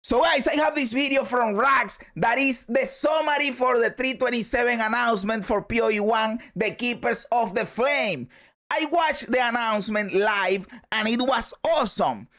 So guys, I have this video from Rax that is the summary for the 3.27 announcement for POE 1, the Keepers of the Flame. I watched the announcement live and it was awesome.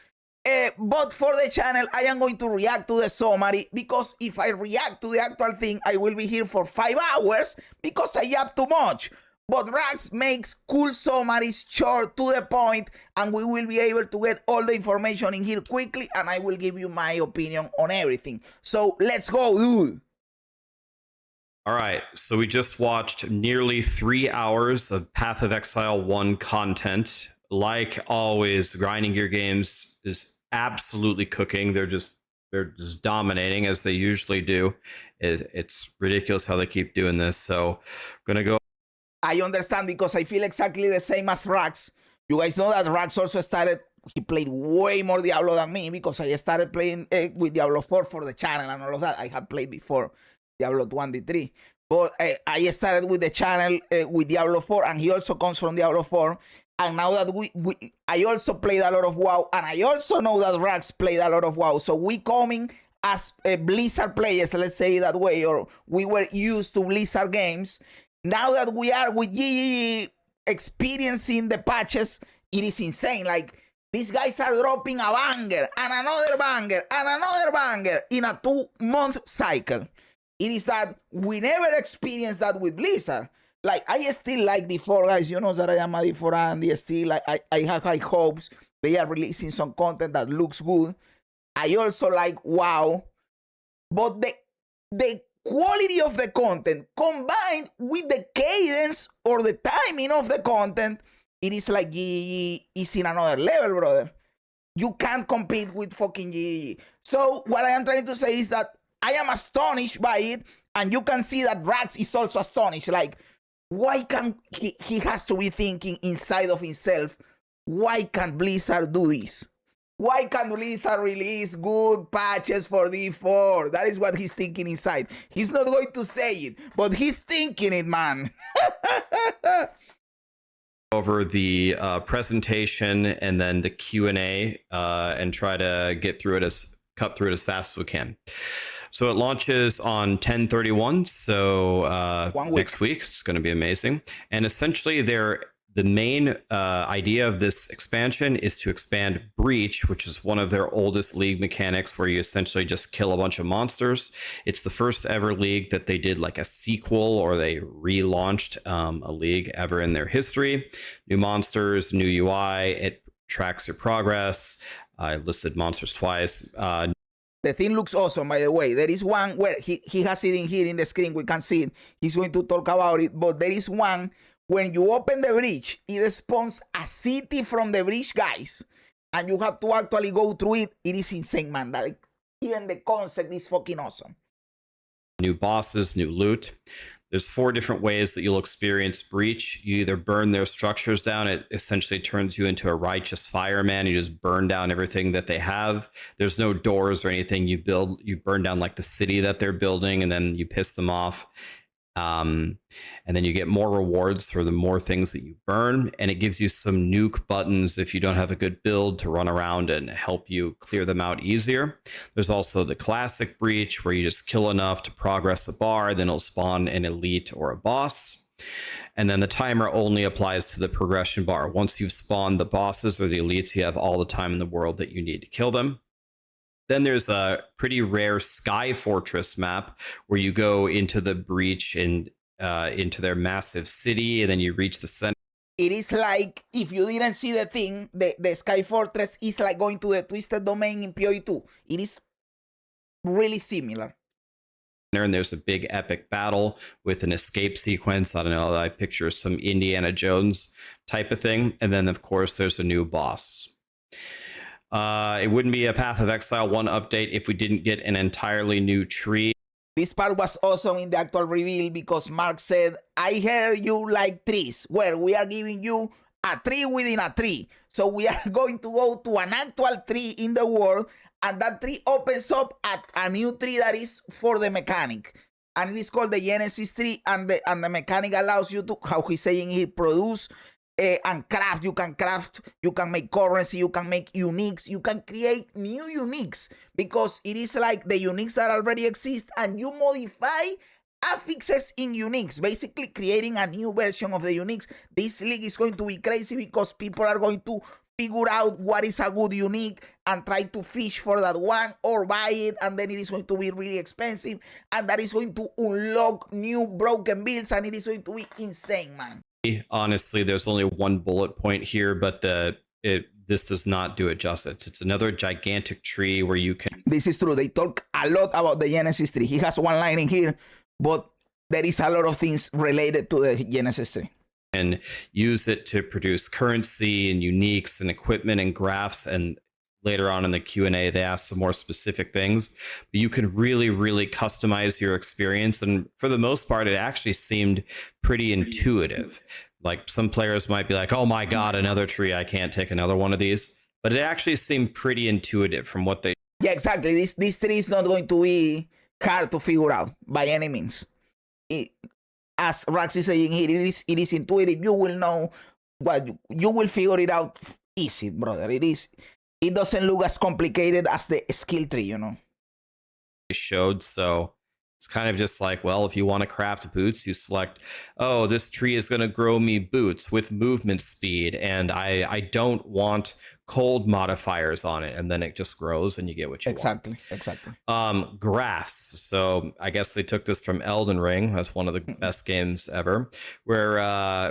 But for the channel, I am going to react to the summary because if I react to the actual thing, I will be here for 5 hours because I have too much. But Rax makes cool summaries, short, to the point, and we will be able to get all the information in here quickly, and I will give you my opinion on everything. So let's go, dude. All right, so we just watched nearly 3 hours of Path of Exile 1 content. Like always, Grinding Gear Games is absolutely cooking. They're just dominating as they usually do. It's ridiculous how they keep doing this. So I'm gonna go. I understand because I feel exactly the same as Rax. You guys know that Rax also started, he played way more Diablo than me because I started playing with Diablo 4 for the channel and all of that. I had played before Diablo 23. But I started with the channel with Diablo 4, and he also comes from Diablo 4. And now that I also played a lot of WoW, and I also know that Rax played a lot of WoW. So we coming as Blizzard players, let's say it that way, or we were used to Blizzard games. Now that we are with GGG experiencing the patches, it is insane. Like, these guys are dropping a banger and another banger and another banger in a 2-month cycle. It is that we never experienced that with Blizzard. Like, I still like D4, guys. You know that I am a D4 Andy. Still, like, I have high hopes. They are releasing some content that looks good. I also like WoW. But the quality of the content combined with the cadence or the timing of the content, it is like GGG is in another level, brother. You can't compete with fucking GGG. So what I am trying to say is that I am astonished by it, and you can see that Rax is also astonished. Like, why can't he has to be thinking inside of himself, why can't Blizzard do this? Why can't Blizzard release good patches for D4? That is what he's thinking inside. He's not going to say it, but he's thinking it, man. Over the presentation and then the Q&A and try to cut through it as fast as we can. So it launches on 10/31, so next week. It's going to be amazing. And essentially, the main idea of this expansion is to expand Breach, which is one of their oldest league mechanics, where you essentially just kill a bunch of monsters. It's the first ever league that they did like a sequel, or they relaunched a league ever in their history. New monsters, new UI, it tracks your progress. I listed monsters twice. The thing looks awesome, by the way. There is one where he has it in here in the screen. We can see it. He's going to talk about it. But there is one, when you open the breach, it spawns a city from the breach, guys. And you have to actually go through it. It is insane, man. Like, even the concept is fucking awesome. New bosses, new loot. There's 4 different ways that you'll experience Breach. You either burn their structures down. It essentially turns you into a righteous fireman. You just burn down everything that they have. There's no doors or anything. You burn down like the city that they're building, and then you piss them off. And then you get more rewards for the more things that you burn, and it gives you some nuke buttons if you don't have a good build to run around and help you clear them out easier. There's also the classic Breach, where you just kill enough to progress a bar, then it'll spawn an elite or a boss. And then the timer only applies to the progression bar. Once you've spawned the bosses or the elites, you have all the time in the world that you need to kill them. Then there's a pretty rare Sky Fortress map where you go into the Breach and into their massive city, and then you reach the center. It is like, if you didn't see the thing, the Sky Fortress is like going to the Twisted Domain in POE 2. It is really similar. And there's a big epic battle with an escape sequence. I don't know, I picture some Indiana Jones type of thing. And then, of course, there's a new boss. It wouldn't be a Path of Exile 1 update if we didn't get an entirely new tree. This part was awesome in the actual reveal because Mark said, I heard you like trees. Well, we are giving you a tree within a tree. So we are going to go to an actual tree in the world, and that tree opens up at a new tree that is for the mechanic. And it is called the Genesis tree, and the mechanic allows you to, how he's saying here, produce and craft. You can craft, you can make currency, you can make uniques, you can create new uniques, because it is like the uniques that already exist, and you modify affixes in uniques, basically creating a new version of the uniques. This league is going to be crazy because people are going to figure out what is a good unique and try to fish for that one or buy it, and then it is going to be really expensive, and that is going to unlock new broken builds, and it is going to be insane, man. Honestly, there's only one bullet point here, but this does not do it justice. It's another gigantic tree where you can... This is true. They talk a lot about the Genesis tree. He has one line in here, but there is a lot of things related to the Genesis tree. And use it to produce currency and uniques and equipment and graphs. And later on in the Q&A, they ask some more specific things. But you can really, really customize your experience. And for the most part, it actually seemed pretty intuitive. Like some players might be like, oh my God, another tree. I can't take another one of these. But it actually seemed pretty intuitive from what they... Yeah, exactly. This tree is not going to be hard to figure out by any means. As Rax is saying here, it is intuitive. You will know what you will figure it out easy, brother. It doesn't look as complicated as the skill tree, you know. Showed, so it's kind of just like, well, if you want to craft boots, you select, oh, this tree is going to grow me boots with movement speed, and I don't want cold modifiers on it, and then it just grows and you get what you want. Exactly. Graphs. So I guess they took this from Elden Ring. That's one of the best games ever, where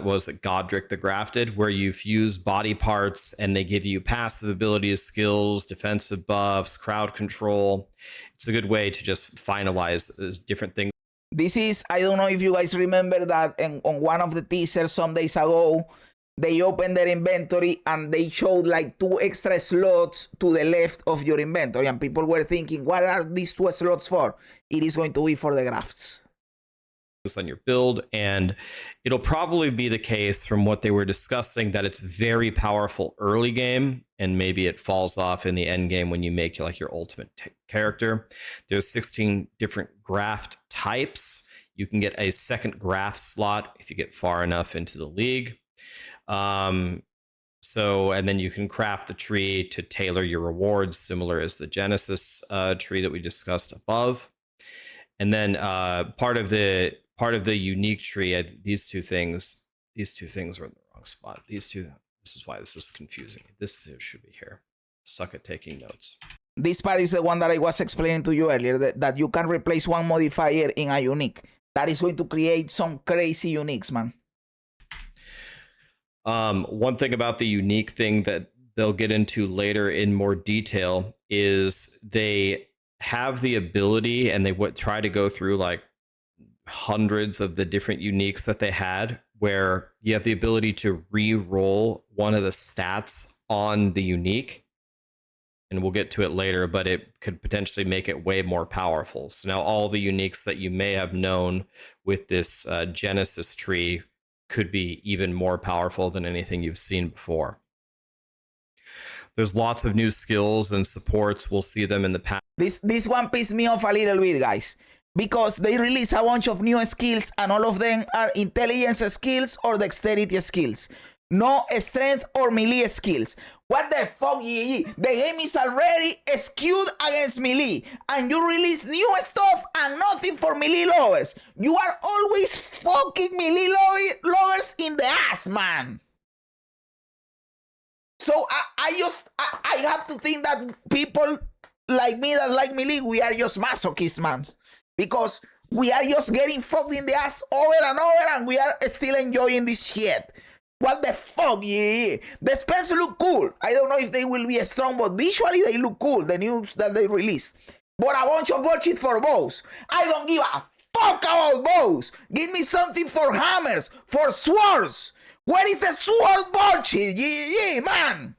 was it Godric the Grafted, where you fuse body parts and they give you passive abilities, skills, defensive buffs, crowd control. It's a good way to just finalize different things. This is, I don't know if you guys remember that on one of the teasers some days ago, they opened their inventory and they showed like 2 extra slots to the left of your inventory, and people were thinking, what are these 2 slots for? It is going to be for the graphs. On your build, and it'll probably be the case from what they were discussing that it's very powerful early game, and maybe it falls off in the end game when you make like your ultimate character. There's 16 different graft types. You can get a second graft slot if you get far enough into the league. And then you can craft the tree to tailor your rewards, similar as the Genesis tree that we discussed above. And then part of the unique tree, these two things are in the wrong spot. This is why this is confusing. This should be here. Suck at taking notes. This part is the one that I was explaining to you earlier, that you can replace one modifier in a unique. That is going to create some crazy uniques, man. One thing about the unique thing that they'll get into later in more detail is they have the ability, and they would try to go through like hundreds of the different uniques that they had, where you have the ability to re-roll one of the stats on the unique, and we'll get to it later, but it could potentially make it way more powerful. So now all the uniques that you may have known with this Genesis tree could be even more powerful than anything you've seen before. There's lots of new skills and supports. We'll see them in the past. This one pissed me off a little bit, guys, because they release a bunch of new skills, and all of them are intelligence skills or dexterity skills. No strength or melee skills. What the fuck, GG? The game is already skewed against melee, and you release new stuff and nothing for melee lovers. You are always fucking melee lovers in the ass, man. So I have to think that people like me that like melee, we are just masochists, man. Because we are just getting fucked in the ass over and over, and we are still enjoying this shit. What the fuck, yeah. The spells look cool. I don't know if they will be strong, but visually they look cool, the news that they release. But a bunch of bullshit for bows. I don't give a fuck about bows. Give me something for hammers, for swords. Where is the sword bullshit? Yeah, man.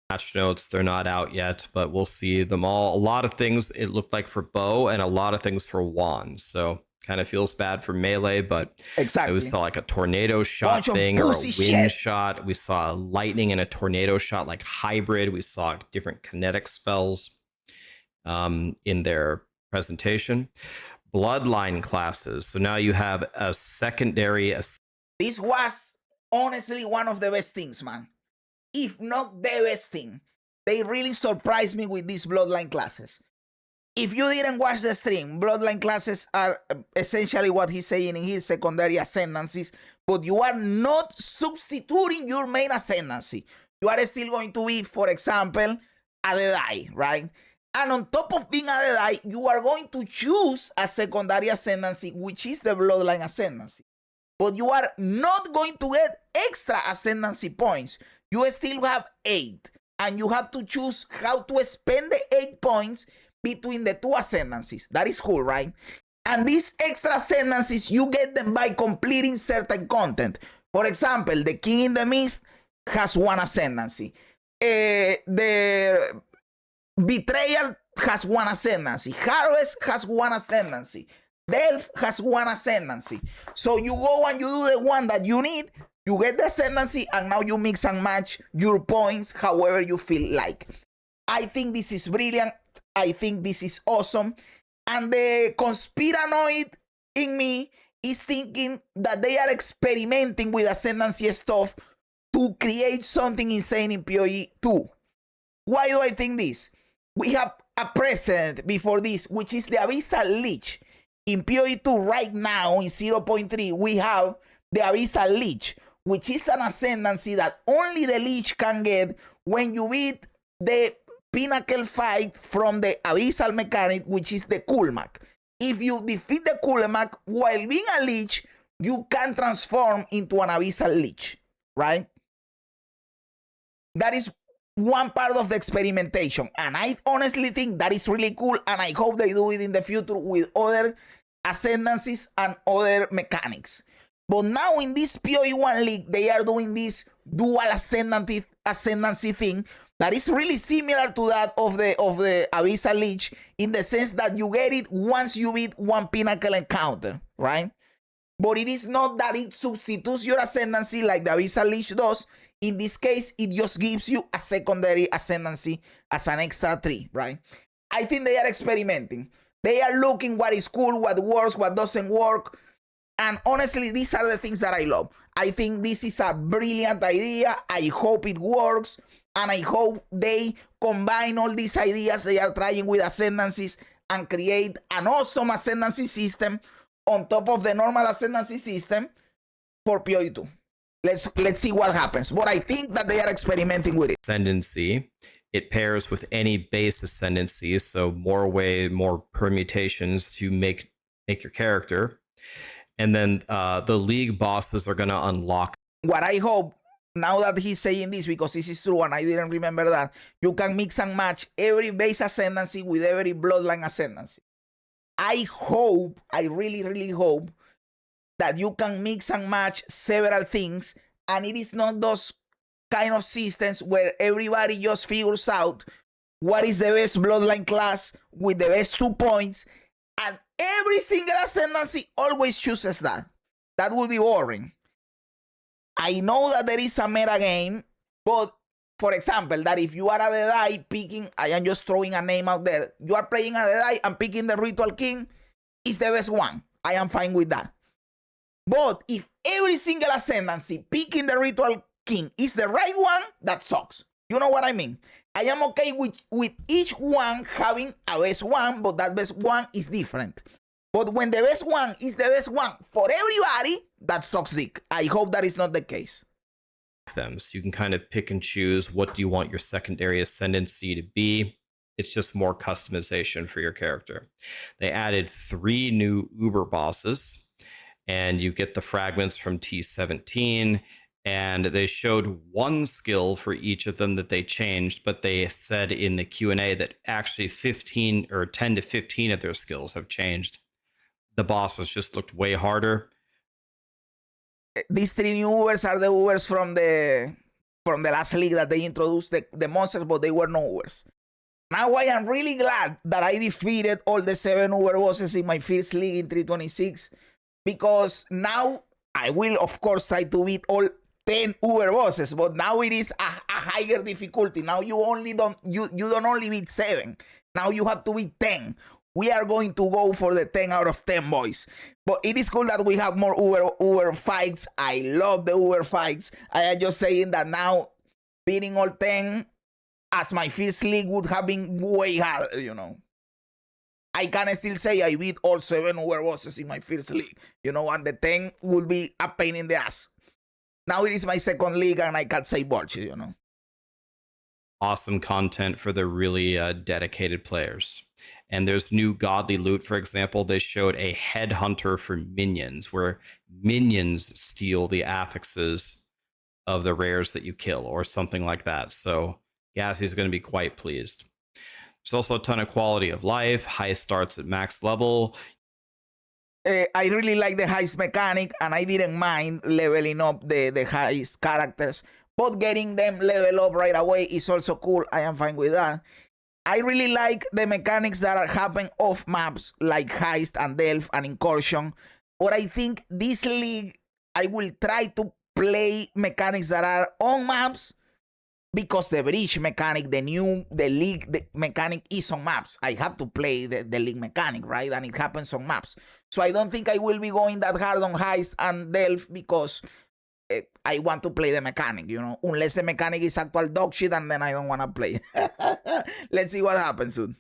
Patch notes, they're not out yet, but we'll see them all. A lot of things it looked like for bow, and a lot of things for wands. So kind of feels bad for melee, but exactly. We saw like a tornado shot thing or a wind shot. We saw lightning and a tornado shot, like hybrid. We saw different kinetic spells in their presentation. Bloodline classes. So now you have a secondary. This was honestly one of the best things, man. If not the best thing. They really surprised me with these Bloodline classes. If you didn't watch the stream, Bloodline classes are essentially what he's saying in his secondary ascendancies, but you are not substituting your main ascendancy. You are still going to be, for example, a Deadeye, right? And on top of being a Deadeye, you are going to choose a secondary ascendancy, which is the Bloodline ascendancy. But you are not going to get extra ascendancy points. You still have 8. And you have to choose how to spend the 8 points between the 2 ascendancies. That is cool, right? And these extra ascendancies, you get them by completing certain content. For example, the King in the Mist has 1 ascendancy. The Betrayal has 1 ascendancy. Harvest has 1 ascendancy. Delph has 1 ascendancy. So you go and you do the one that you need. You get the ascendancy, and now you mix and match your points however you feel like. I think this is brilliant. I think this is awesome. And the conspiranoid in me is thinking that they are experimenting with ascendancy stuff to create something insane in POE 2. Why do I think this? We have a precedent before this, which is the Abyssal Leech. In POE 2 right now, in 0.3, we have the Abyssal Leech, which is an ascendancy that only the Leech can get when you beat the pinnacle fight from the Abyssal mechanic, which is the Kulmak. If you defeat the Kulmak while being a Leech, you can transform into an Abyssal Leech, right? That is one part of the experimentation, and I honestly think that is really cool, and I hope they do it in the future with other ascendancies and other mechanics. But now in this POE 1 league, they are doing this dual ascendancy thing that is really similar to that of the Abyssal Leech, in the sense that you get it once you beat 1 pinnacle encounter, right? But it is not that it substitutes your ascendancy like the Abyssal Leech does. In this case, it just gives you a secondary ascendancy as an extra 3, right? I think they are experimenting. They are looking what is cool, what works, what doesn't work. And honestly, these are the things that I love. I think this is a brilliant idea. I hope it works. And I hope they combine all these ideas they are trying with ascendancies and create an awesome ascendancy system on top of the normal ascendancy system for POE 2. Let's see what happens. But I think that they are experimenting with it. Ascendancy. It pairs with any base ascendancy, so more permutations to make your character. And then the league bosses are going to unlock. What I hope, now that he's saying this, because this is true and I didn't remember that, you can mix and match every base ascendancy with every bloodline ascendancy. I hope, I really, really hope that you can mix and match several things, and it is not those kind of systems where everybody just figures out what is the best bloodline class with the best 2 points, and every single ascendancy always chooses that. That would be boring. I know that there is a meta game, but for example, that if you are a Deadeye picking, I am just throwing a name out there, you are playing a Deadeye and picking the Ritual King is the best one. I am fine with that. But if every single ascendancy picking the Ritual King is the right one, that sucks. You know what I mean? I am okay with each one having a best one, but that best one is different. But when the best one is the best one for everybody, that sucks dick. I hope that is not the case. Them, so you can kind of pick and choose what do you want your secondary ascendancy to be. It's just more customization for your character. They added 3 new Uber bosses, and you get the fragments from T17. And they showed 1 skill for each of them that they changed, but they said in the Q&A that actually 15 or 10 to 15 of their skills have changed. The bosses just looked way harder. These 3 new Ubers are the Ubers from the last league that they introduced the monsters, but they were no Ubers. Now I am really glad that I defeated all the 7 Uber bosses in my first league in 3.26, because now I will of course try to beat all 10 Uber bosses, but now it is a higher difficulty. Now you don't only beat 7. Now you have to beat 10. we are going to go for the 10 out of 10, boys. But it is cool that we have more Uber fights. I love the Uber fights. I am just saying that now beating all 10 as my first league would have been way harder, you know. I can still say I beat all 7 Uber bosses in my first league, you know, and the 10 would be a pain in the ass. Now it is my second league and I can't say bullshit, you know. Awesome content for the really dedicated players. And there's new godly loot. For example, they showed a headhunter for minions, where minions steal the affixes of the rares that you kill or something like that. So Gassie's going to be quite pleased. There's also a ton of quality of life. High starts at max level. I really like the heist mechanic, and I didn't mind leveling up the heist characters. But getting them level up right away is also cool. I am fine with that. I really like the mechanics that are happening off maps, like heist and delve and incursion. But I think this league, I will try to play mechanics that are on maps, because the bridge mechanic, the league mechanic is on maps. I have to play the league mechanic, right? And it happens on maps. So I don't think I will be going that hard on heist and delve, because I want to play the mechanic, you know, unless the mechanic is actual dog shit, and then I don't want to play. Let's see what happens, dude.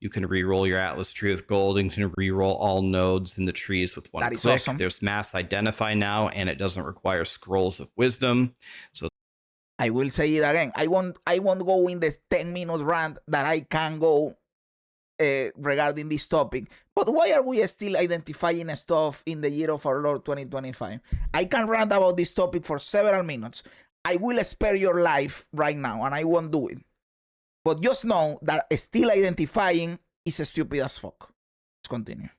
You can re-roll your Atlas tree with gold, and you can re-roll all nodes in the trees with one That is click. awesome. There's mass identify now, and it doesn't require scrolls of wisdom. So I will say it again. I won't go in the 10-minute rant that I can go regarding this topic. But why are we still identifying stuff in the year of our Lord 2025? I can rant about this topic for several minutes. I will spare your life right now, and I won't do it. But just know that still identifying is stupid as fuck. Let's continue.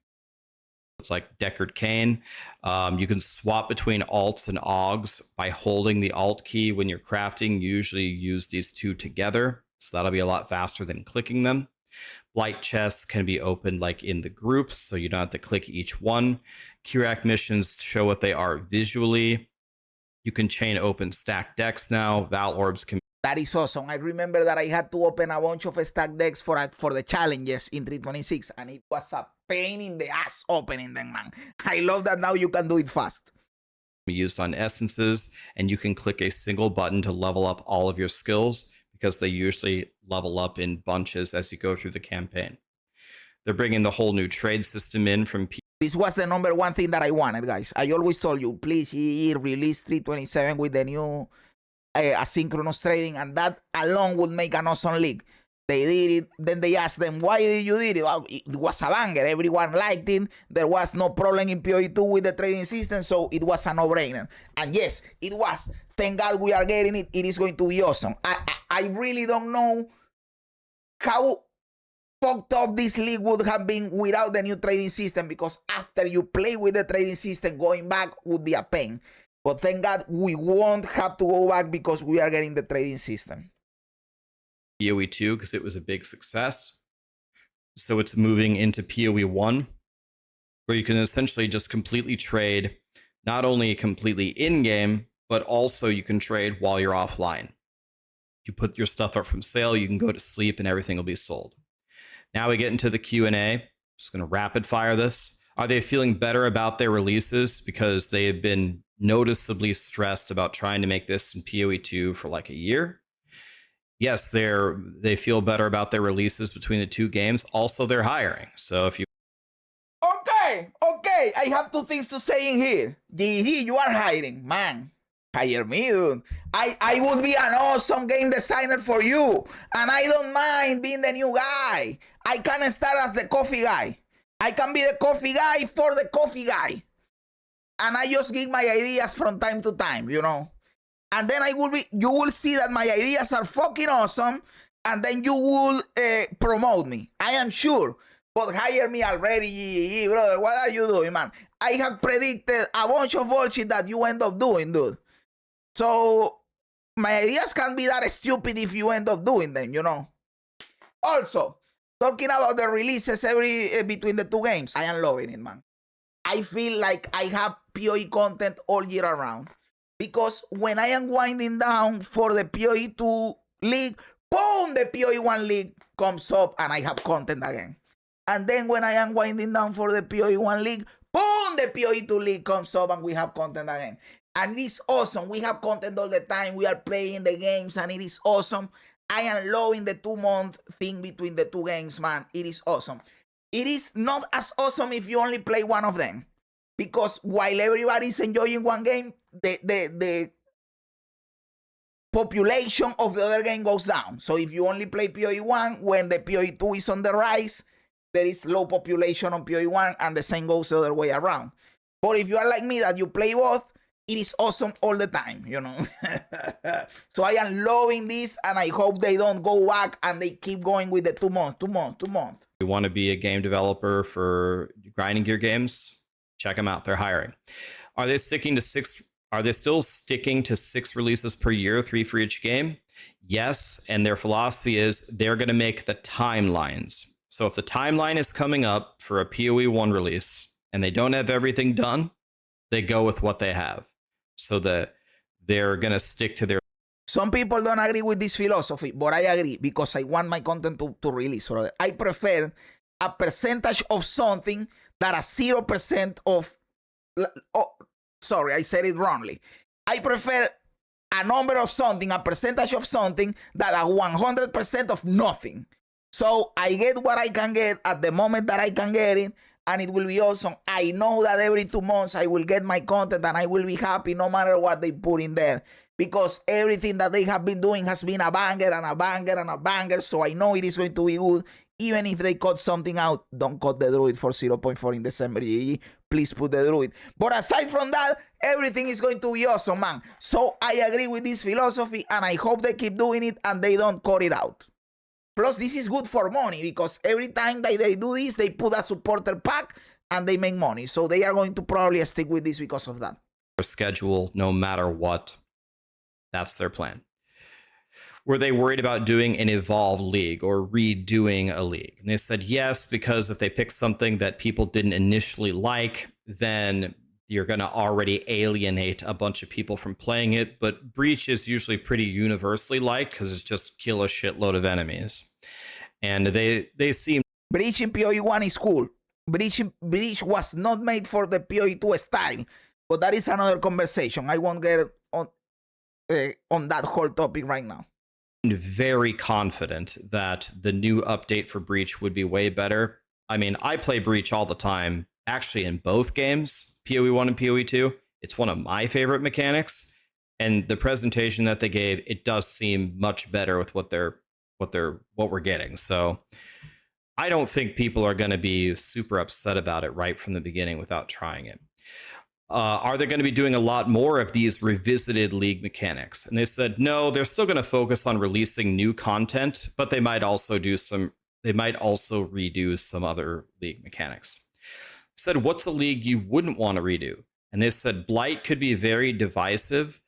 it's like Deckard Cain. You can swap between alts and augs by holding the alt key when you're crafting. Usually use these two together, so that'll be a lot faster than clicking them. Blight chests can be opened like in the groups, so you don't have to click each one. Kirak missions show what they are visually. You can chain open stack decks now. Val orbs can. That is awesome. I remember that I had to open a bunch of stack decks for the challenges in 3.26, and it was a pain in the ass opening them, man. I love that now you can do it fast. Used on essences, and you can click a single button to level up all of your skills, because they usually level up in bunches as you go through the campaign. They're bringing the whole new trade system in from This was the number one thing that I wanted, guys. I always told you, please release 3.27 with the new asynchronous trading, and that alone would make an awesome league. They did it. Then they asked them, why did you do it? Well, it was a banger. Everyone liked it. There was no problem in POE 2 with the trading system, so it was a no-brainer. And yes, it was. Thank God we are getting it. It is going to be awesome. I really don't know how fucked up this league would have been without the new trading system, because after you play with the trading system, going back would be a pain. But thank God we won't have to go back, because we are getting the trading system. POE 2 because it was a big success. So it's moving into POE 1, where you can essentially just completely trade, not only completely in-game, but also you can trade while you're offline. You put your stuff up from sale, you can go to sleep, and everything will be sold. Now we get into the Q&A. Just going to rapid fire this. Are they feeling better about their releases? Because they have been noticeably stressed about trying to make this in POE 2 for like a year. Yes, they feel better about their releases between the two games. Also, they're hiring. So if you... Okay. I have two things to say in here. GG, you are hiring. Man, hire me, dude. I would be an awesome game designer for you. And I don't mind being the new guy. I can start as the coffee guy. I can be the coffee guy for the coffee guy. And I just give my ideas from time to time, you know. And then you will see that my ideas are fucking awesome. And then you will promote me. I am sure. But hire me already, brother. What are you doing, man? I have predicted a bunch of bullshit that you end up doing, dude. So my ideas can be that stupid if you end up doing them, you know. Also, talking about the releases between the two games, I am loving it, man. I feel like I have POE content all year around. Because when I am winding down for the POE 2 league, boom, the POE 1 league comes up and I have content again. And then when I am winding down for the POE 1 league, boom, the POE 2 league comes up and we have content again. And it is awesome. We have content all the time. We are playing the games and it is awesome. I am loving the 2-month thing between the two games, man. It is awesome. It is not as awesome if you only play one of them. Because while everybody is enjoying one game, the population of the other game goes down. So if you only play POE 1, when the POE 2 is on the rise, there is low population on POE 1 and the same goes the other way around. But if you are like me that you play both, it is awesome all the time, you know. So I am loving this and I hope they don't go back and they keep going with the 2 months. You want to be a game developer for grinding gear games? Check them out. They're hiring. Are they sticking to 6? Are they still sticking to 6 releases per year, 3 for each game? Yes. And their philosophy is they're going to make the timelines. So if the timeline is coming up for a POE 1 release and they don't have everything done, they go with what they have. So that they're going to stick to their... Some people don't agree with this philosophy, but I agree because I want my content to release. I prefer a percentage of something that a 0% of... Oh, sorry, I said it wrongly. I prefer a number of something, a percentage of something, that a 100% of nothing. So I get what I can get at the moment that I can get it, and it will be awesome. I know that every 2 months I will get my content and I will be happy no matter what they put in there. Because everything that they have been doing has been a banger and a banger and a banger. So I know it is going to be good. Even if they cut something out, don't cut the Druid for 0.4 in December. GG. Please put the Druid. But aside from that, everything is going to be awesome, man. So I agree with this philosophy and I hope they keep doing it and they don't cut it out. Plus, this is good for money because every time that they do this, they put a supporter pack and they make money. So they are going to probably stick with this because of that. Schedule, no matter what. That's their plan. Were they worried about doing an evolved league or redoing a league? And they said yes, because if they pick something that people didn't initially like, then you're going to already alienate a bunch of people from playing it. But Breach is usually pretty universally liked because it's just kill a shitload of enemies. And they seem... Breach in POE 1 is cool. Breach was not made for the POE 2 style. But that is another conversation. I won't get on that whole topic right now. Very confident that the new update for Breach would be way better. I mean, I play Breach all the time, actually in both games, POE 1 and POE 2. It's one of my favorite mechanics, and the presentation that they gave, it does seem much better with what we're getting. So I don't think people are going to be super upset about it right from the beginning without trying it. Are they going to be doing a lot more of these revisited league mechanics? And they said, no, they're still going to focus on releasing new content, but they might also redo some other league mechanics. Said, what's a league you wouldn't want to redo? And they said Blight could be very divisive,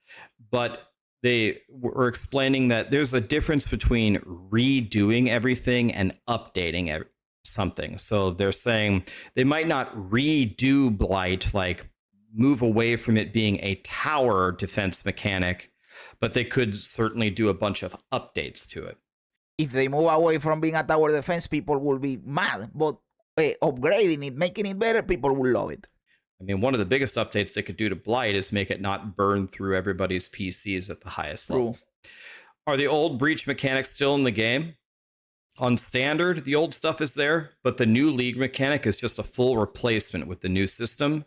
but they were explaining that there's a difference between redoing everything and updating something. So they're saying they might not redo Blight, like move away from it being a tower defense mechanic, but they could certainly do a bunch of updates to it. If they move away from being a tower defense, people will be mad, but upgrading it, making it better, people will love it. I mean, one of the biggest updates they could do to Blight is make it not burn through everybody's PCs at the highest level. Are the old Breach mechanics still in the game? On standard, the old stuff is there, but the new league mechanic is just a full replacement with the new system.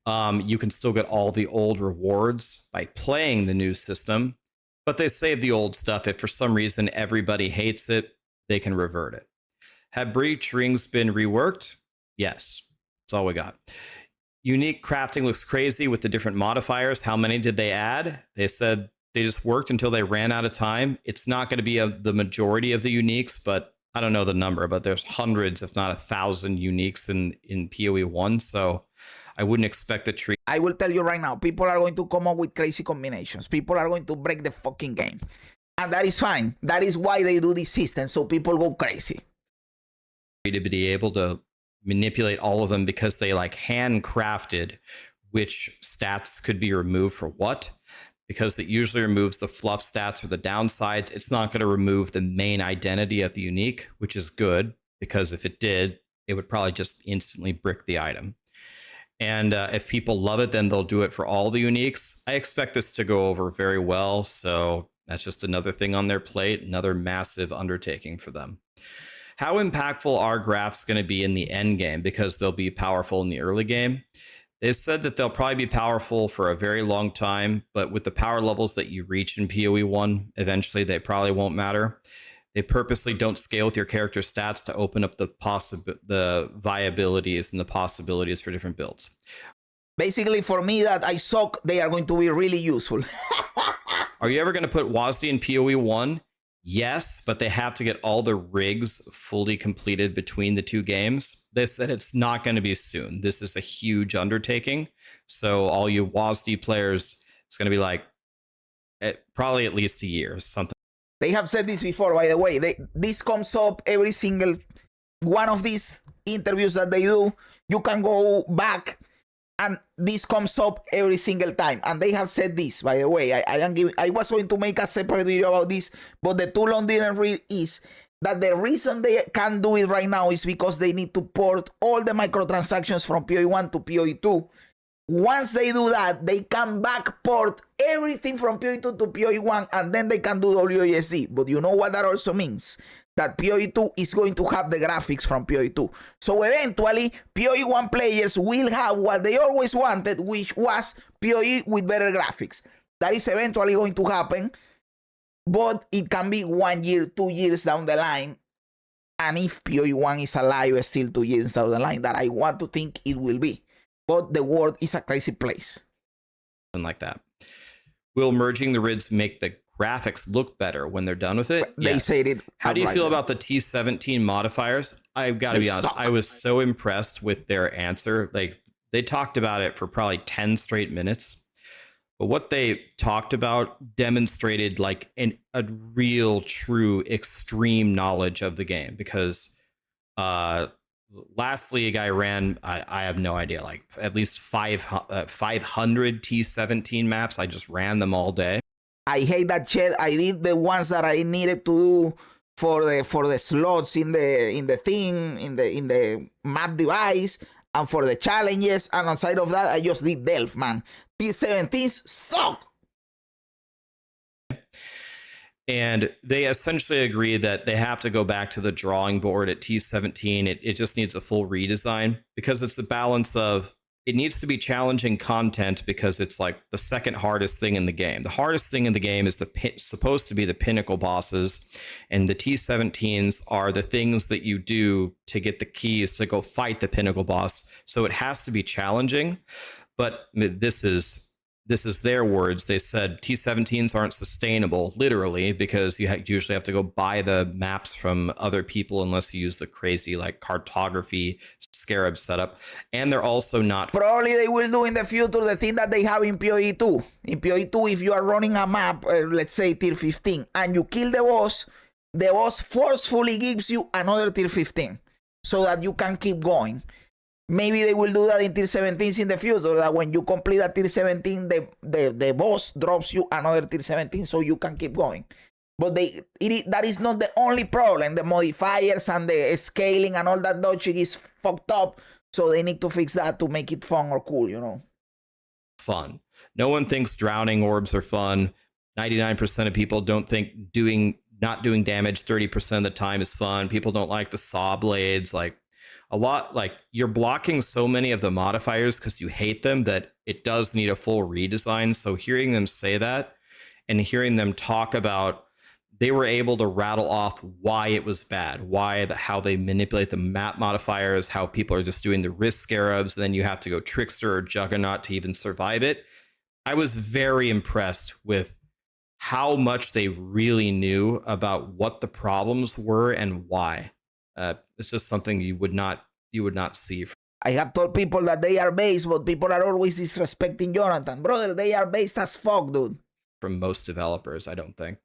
You can still get all the old rewards by playing the new system, but they save the old stuff. If for some reason everybody hates it, they can revert it. Have Breach rings been reworked? Yes, that's all we got. Unique crafting looks crazy with the different modifiers. How many did they add? They said they just worked until they ran out of time. It's not going to be the majority of the uniques, but I don't know the number, but there's hundreds, if not 1,000 uniques in POE 1. So I wouldn't expect the tree. I will tell you right now, people are going to come up with crazy combinations. People are going to break the fucking game. And that is fine. That is why they do this system, so people go crazy. To be able to manipulate all of them because they like handcrafted which stats could be removed for what. because it usually removes the fluff stats or the downsides. It's not going to remove the main identity of the unique, which is good, because if it did, it would probably just instantly brick the item. And if people love it, then they'll do it for all the uniques. I expect this to go over very well, so that's just another thing on their plate, another massive undertaking for them. How impactful are graphs going to be in the end game? Because they'll be powerful in the early game. They said that they'll probably be powerful for a very long time, but with the power levels that you reach in PoE 1, eventually they probably won't matter. They purposely don't scale with your character stats to open up the viabilities and the possibilities for different builds. Basically, for me that I suck, they are going to be really useful. Are you ever going to put WASD in PoE 1? Yes, but they have to get all the rigs fully completed between the two games. They said it's not going to be soon. This is a huge undertaking. So all you WASD players, it's going to be like probably at least a year, something. They have said this before, by the way. This comes up every single one of these interviews that they do. You can go back and this comes up every single time. And they have said this, by the way. I was going to make a separate video about this, but the too long didn't read is that the reason they can't do it right now is because they need to port all the microtransactions from PoE 1 to PoE 2. Once they do that, they can backport everything from PoE 2 to PoE 1, and then they can do WASD. But you know what that also means? That PoE 2 is going to have the graphics from PoE 2. So eventually, PoE 1 players will have what they always wanted, which was PoE with better graphics. That is eventually going to happen, but it can be 1 year, 2 years down the line. And if PoE 1 is alive still 2 years down the line, that I want to think it will be. But the world is a crazy place. Like that. Will merging the rigs make the graphics look better when they're done with it? They said it. How do you feel about the T17 modifiers? I've got to be honest. I was so impressed with their answer. Like, they talked about it for probably 10 straight minutes. But what they talked about demonstrated like a real, true, extreme knowledge of the game. Because last league I ran, I have no idea, like at least 500 T17 maps. I just ran them all day. I hate that shit. I did the ones that I needed to do for the slots in the map device and for the challenges. And outside of that, I just did Delph, man. T17s suck. And they essentially agree that they have to go back to the drawing board at T17. It just needs a full redesign because it's a balance of, it needs to be challenging content because it's like the second hardest thing in the game. The hardest thing in the game is supposed to be the pinnacle bosses, and the T17s are the things that you do to get the keys to go fight the pinnacle boss. So it has to be challenging, but this is their words. They said T17s aren't sustainable, literally, because you usually have to go buy the maps from other people unless you use the crazy like cartography scarab setup. And they're also not. Probably they will do in the future the thing that they have in PoE 2. In PoE 2, if you are running a map, let's say tier 15, and you kill the boss forcefully gives you another tier 15 so that you can keep going. Maybe they will do that in tier 17s in the future, that when you complete a tier 17, the boss drops you another tier 17 so you can keep going. But that is not the only problem. The modifiers and the scaling and all that dodging is fucked up. So they need to fix that to make it fun or cool, you know? Fun. No one thinks drowning orbs are fun. 99% of people don't think not doing damage 30% of the time is fun. People don't like the saw blades. Like, a lot, like, you're blocking so many of the modifiers because you hate them that it does need a full redesign. So hearing them say that and hearing them talk about, they were able to rattle off why it was bad, how they manipulate the map modifiers, how people are just doing the risk scarabs, then you have to go trickster or juggernaut to even survive it. I was very impressed with how much they really knew about what the problems were and why. It's just something you would not see. I have told people that they are based, but people are always disrespecting Jonathan. Brother, they are based as fuck, dude. From most developers, I don't think.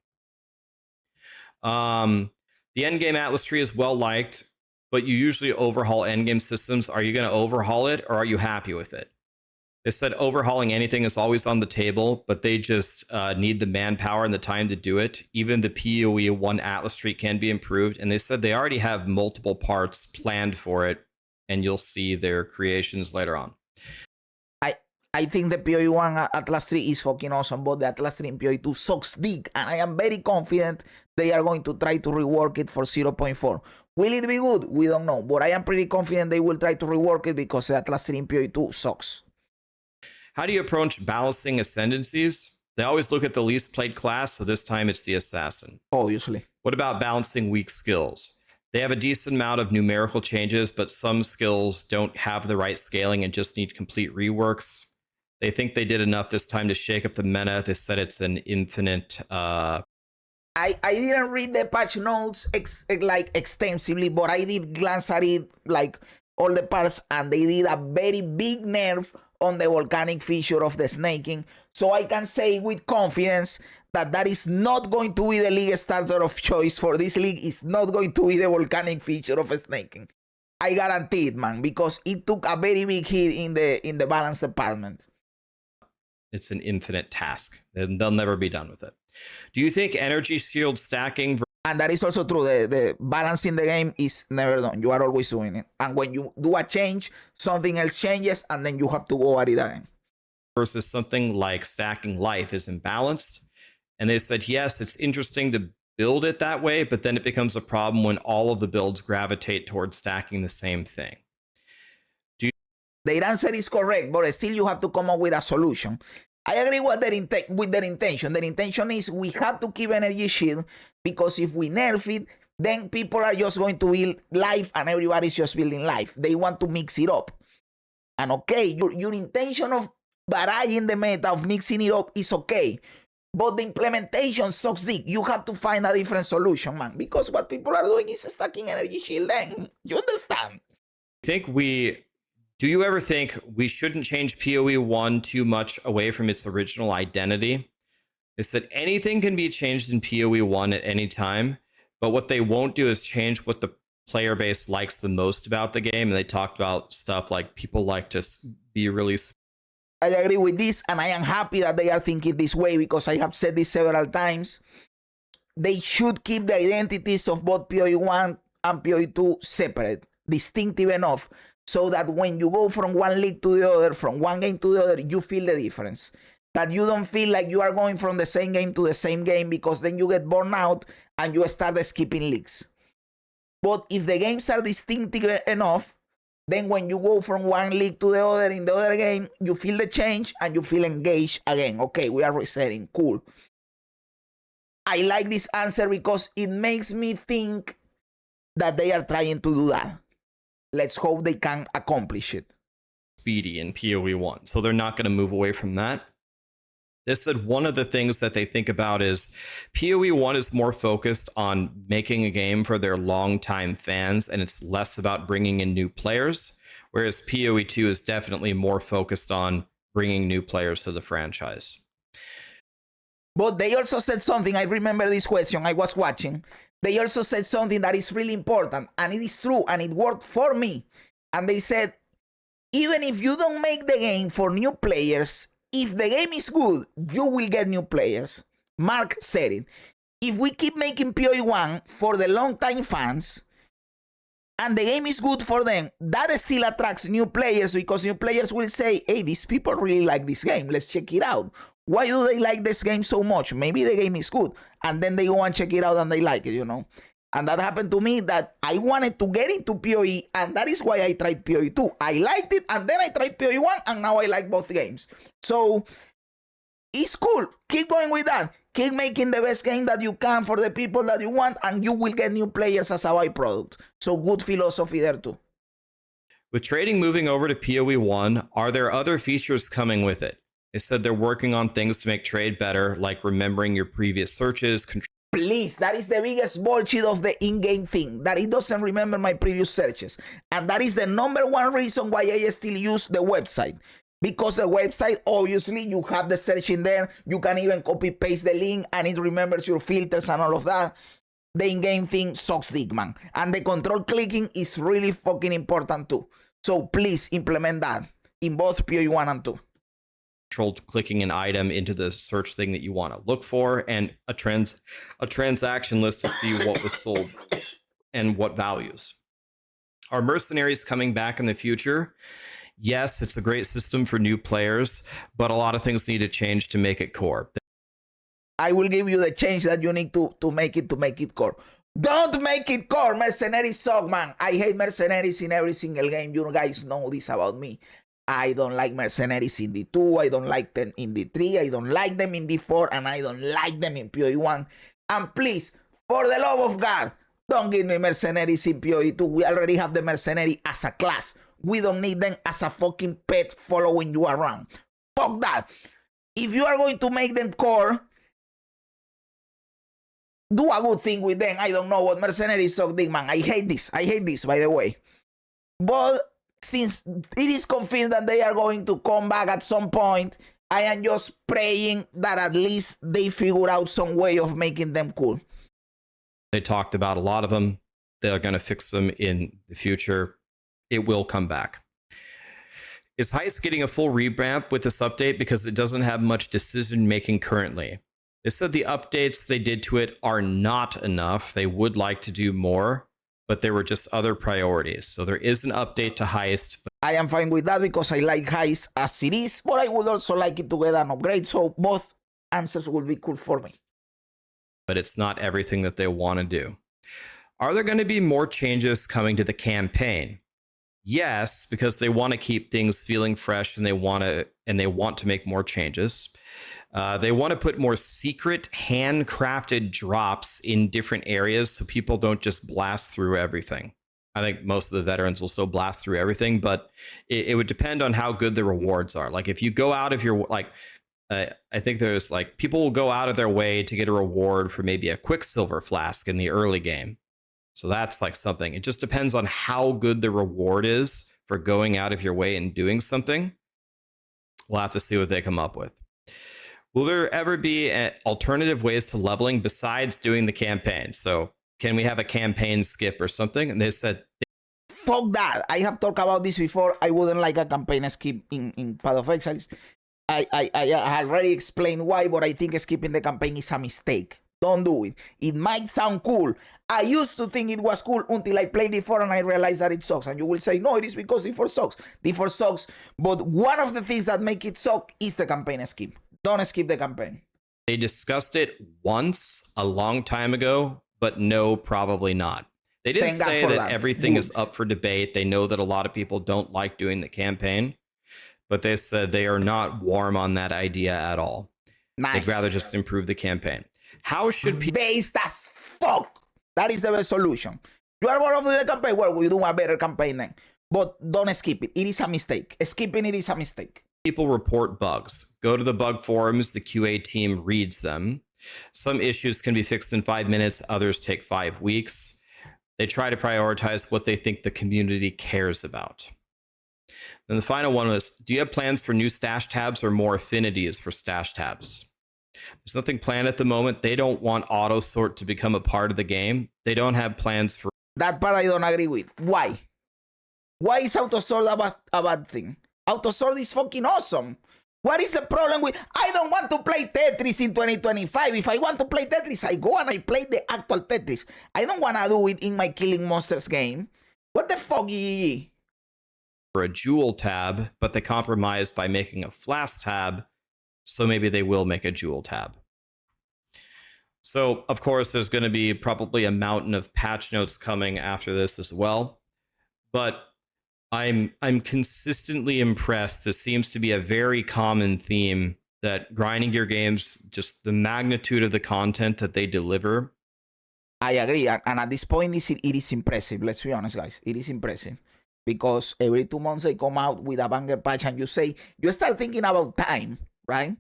The endgame Atlas tree is well liked, but you usually overhaul endgame systems. Are you going to overhaul it, or are you happy with it? They said overhauling anything is always on the table, but they just need the manpower and the time to do it. Even the POE 1 Atlas tree can be improved, and they said they already have multiple parts planned for it, and you'll see their creations later on. I think the POE 1 Atlas 3 is fucking awesome, but the Atlas 3 in POE 2 sucks dick, and I am very confident they are going to try to rework it for 0.4. Will it be good? We don't know, but I am pretty confident they will try to rework it because the Atlas 3 in POE 2 sucks. How do you approach balancing ascendancies? They always look at the least played class, so this time it's the assassin. Obviously. What about balancing weak skills? They have a decent amount of numerical changes, but some skills don't have the right scaling and just need complete reworks. They think they did enough this time to shake up the meta. They said it's an infinite... I didn't read the patch notes extensively, but I did glance at it, like all the parts, and they did a very big nerf on the volcanic feature of the snaking. So I can say with confidence that that is not going to be the league starter of choice for this league. It's not going to be the volcanic feature of snaking. I guarantee it, man, because it took a very big hit in the balance department. It's an infinite task, and they'll never be done with it. Do you think energy shield stacking... And that is also true. The balance in the game is never done. You are always doing it. And when you do a change, something else changes, and then you have to go at it again. Versus something like stacking life is imbalanced. And they said, yes, it's interesting to build it that way, but then it becomes a problem when all of the builds gravitate towards stacking the same thing. Their answer is correct, but still you have to come up with a solution. I agree with their intention. Their intention is we have to keep energy shield because if we nerf it, then people are just going to build life and everybody's just building life. They want to mix it up. And okay, your intention of varying the meta, of mixing it up is okay. But the implementation sucks dick. You have to find a different solution, man. Because what people are doing is stacking energy shield. Then you understand? Do you ever think we shouldn't change POE 1 too much away from its original identity? They said anything can be changed in POE 1 at any time, but what they won't do is change what the player base likes the most about the game. And they talked about stuff like people like to be really... I agree with this, and I am happy that they are thinking this way because I have said this several times. They should keep the identities of both POE 1 and POE 2 separate, distinctive enough, so that when you go from one league to the other, from one game to the other, you feel the difference. That you don't feel like you are going from the same game to the same game because then you get burned out and you start skipping leagues. But if the games are distinctive enough, then when you go from one league to the other in the other game, you feel the change and you feel engaged again. Okay, we are resetting. Cool. I like this answer because it makes me think that they are trying to do that. Let's hope they can accomplish it. Speedy in POE 1, so they're not going to move away from that. They said one of the things that they think about is POE 1 is more focused on making a game for their longtime fans, and it's less about bringing in new players, whereas POE 2 is definitely more focused on bringing new players to the franchise. But they also said something, I remember this question, I was watching. They also said something that is really important, and it is true, and it worked for me. And they said, even if you don't make the game for new players, if the game is good, you will get new players. Mark said it. If we keep making POE 1 for the long-time fans, and the game is good for them, that still attracts new players because new players will say, hey, these people really like this game. Let's check it out. Why do they like this game so much? Maybe the game is good. And then they go and check it out and they like it, you know. And that happened to me that I wanted to get into POE, and that is why I tried POE 2. I liked it, and then I tried POE 1, and now I like both games. So it's cool. Keep going with that. Keep making the best game that you can for the people that you want, and you will get new players as a byproduct. So good philosophy there too. With trading moving over to POE 1, are there other features coming with it? They said they're working on things to make trade better, like remembering your previous searches. Please, that is the biggest bullshit of the in-game thing, that it doesn't remember my previous searches. And that is the #1 reason why I still use the website. Because the website, obviously, you have the search in there. You can even copy-paste the link, and it remembers your filters and all of that. The in-game thing sucks dick, man. And the control clicking is really fucking important too. So please implement that in both POE 1 and 2. controlled clicking an item into the search thing that you want to look for, and a transaction list to see what was sold and what values. Are mercenaries coming back in the future? Yes, it's a great system for new players, but a lot of things need to change to make it core. I will give you the change that you need to make it core. Don't make it core. Mercenaries suck, man. I hate mercenaries in every single game. You guys know this about me. I don't like mercenaries in D2. I don't like them in D3. I don't like them in D4. And I don't like them in POE 1. And please, for the love of God, don't give me mercenaries in POE 2. We already have the mercenary as a class. We don't need them as a fucking pet following you around. Fuck that. If you are going to make them core, do a good thing with them. I don't know what mercenaries suck dick, man. I hate this. I hate this, by the way. But since it is confirmed that they are going to come back at some point, I am just praying that at least they figure out some way of making them cool. They talked about a lot of them. They're going to fix them in the future. It will come back. Is Heist getting a full revamp with this update because it doesn't have much decision making currently? They said the updates they did to it are not enough. They would like to do more, but there were just other priorities. So there is an update to Heist. I am fine with that because I like Heist as it is, but I would also like it to get an upgrade. So both answers will be cool for me. But it's not everything that they want to do. Are there going to be more changes coming to the campaign? Yes, because they want to keep things feeling fresh and they want to make more changes. They want to put more secret handcrafted drops in different areas so people don't just blast through everything. I think most of the veterans will still blast through everything, but it would depend on how good the rewards are. Like if you go out of your, I think there's like people will go out of their way to get a reward for maybe a Quicksilver flask in the early game. So that's like something. It just depends on how good the reward is for going out of your way and doing something. We'll have to see what they come up with. Will there ever be alternative ways to leveling besides doing the campaign? So can we have a campaign skip or something? And they said, fuck that. I have talked about this before. I wouldn't like a campaign skip in Path of Exile. I already explained why, but I think skipping the campaign is a mistake. Don't do it. It might sound cool. I used to think it was cool until I played D4 and I realized that it sucks. And you will say, no, it is because D4 sucks. D4 sucks. But one of the things that make it suck is the campaign skip. Don't skip the campaign. They discussed it once a long time ago, but no, probably not. They didn't say that everything is up for debate. They know that a lot of people don't like doing the campaign, but they said they are not warm on that idea at all. Nice. They'd rather just improve the campaign. How should people... Based as fuck. That is the best solution. You are more of the campaign. Well, we do a better campaign then. But don't skip it. It is a mistake. Skipping it is a mistake. People report bugs. Go to the bug forums. The QA team reads them. Some issues can be fixed in 5 minutes. Others take 5 weeks. They try to prioritize what they think the community cares about. Then the final one was, do you have plans for new stash tabs or more affinities for stash tabs? There's nothing planned at the moment. They don't want auto sort to become a part of the game. They don't have plans for that part. I don't agree with. Why? Why is auto sort a bad thing? Auto sort is fucking awesome. What is the problem with? I don't want to play Tetris in 2025. If I want to play Tetris, I go and I play the actual Tetris. I don't want to do it in my Killing Monsters game. What the fuck? For a jewel tab, but they compromised by making a flask tab. So maybe they will make a jewel tab. So, of course, there's going to be probably a mountain of patch notes coming after this as well. But I'm consistently impressed. This seems to be a very common theme that grinding gear games, just the magnitude of the content that they deliver. I agree. And at this point, it is impressive. Let's be honest, guys. It is impressive. Because every 2 months they come out with a banger patch and you start thinking about time. Right?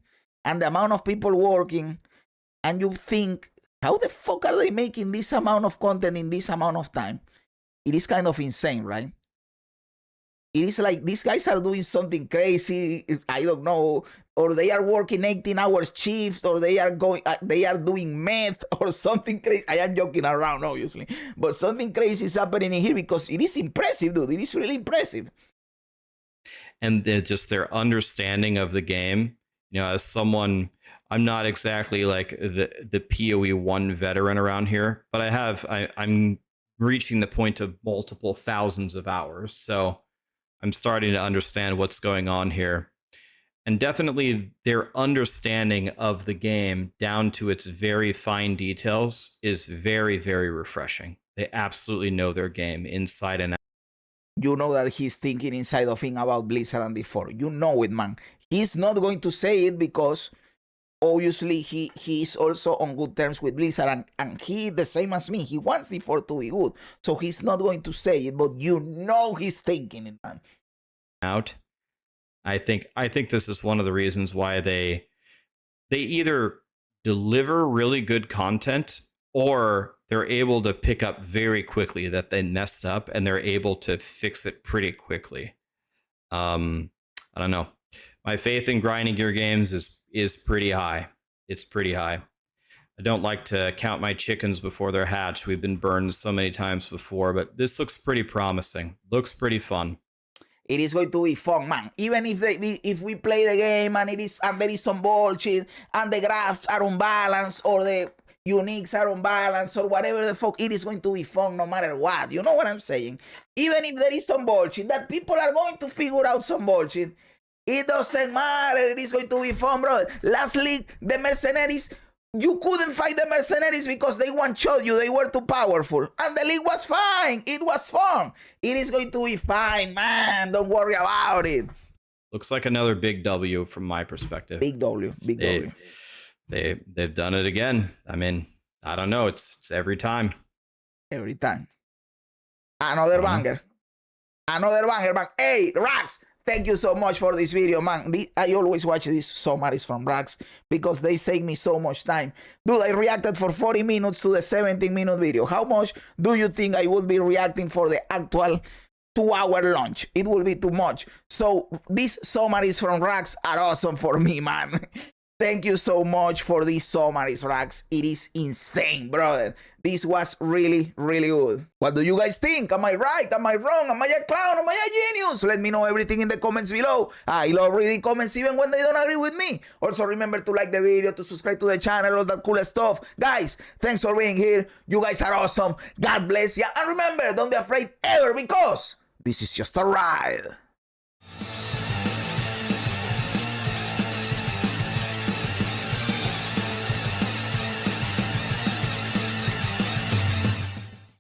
And the amount of people working, and you think, how the fuck are they making this amount of content in this amount of time? It is kind of insane, right? It is like these guys are doing something crazy. I don't know, or they are working 18 hours shifts, or they are doing meth or something crazy. I am joking around, obviously, but something crazy is happening in here because it is impressive, dude. It is really impressive. and just their understanding of the game. You know, as someone, I'm not exactly like the POE 1 veteran around here, but I'm reaching the point of multiple thousands of hours. So I'm starting to understand what's going on here. And definitely their understanding of the game down to its very fine details is very, very refreshing. They absolutely know their game inside and out. You know that he's thinking inside of him about Blizzard and D4. You know it, man. He's not going to say it because obviously he is also on good terms with Blizzard, and he, the same as me, he wants D4 to be good. So he's not going to say it, but you know he's thinking it, man. Out. I think this is one of the reasons why they either deliver really good content or they're able to pick up very quickly that they messed up and they're able to fix it pretty quickly. I don't know. My faith in grinding gear games is pretty high. It's pretty high. I don't like to count my chickens before they're hatched. We've been burned so many times before, but this looks pretty promising. Looks pretty fun. It is going to be fun, man. Even if we play the game and there is some bullshit and the graphs are unbalanced or the uniques are unbalanced or whatever the fuck, it is going to be fun no matter what. You know what I'm saying? Even if there is some bullshit, that people are going to figure out some bullshit, it doesn't matter. It is going to be fun, bro. Last league, the mercenaries, you couldn't fight the mercenaries because they one-shot you. They were too powerful. And the league was fine. It was fun. It is going to be fine, man. Don't worry about it. Looks like another big W from my perspective. Big W. Big W. They've done it again. I mean, I don't know. It's every time. Every time. Another banger. Another banger, man. Hey, Rax. Thank you so much for this video, man. I always watch these summaries from Rax because they save me so much time. Dude, I reacted for 40 minutes to the 17-minute video. How much do you think I would be reacting for the actual 2-hour launch? It will be too much. So these summaries from Rax are awesome for me, man. Thank you so much for these summaries, Rax. It is insane, brother. This was really, really good. What do you guys think? Am I right? Am I wrong? Am I a clown? Am I a genius? Let me know everything in the comments below. I love reading comments even when they don't agree with me. Also, remember to like the video, to subscribe to the channel, all that cool stuff. Guys, thanks for being here. You guys are awesome. God bless you. And remember, don't be afraid ever because this is just a ride.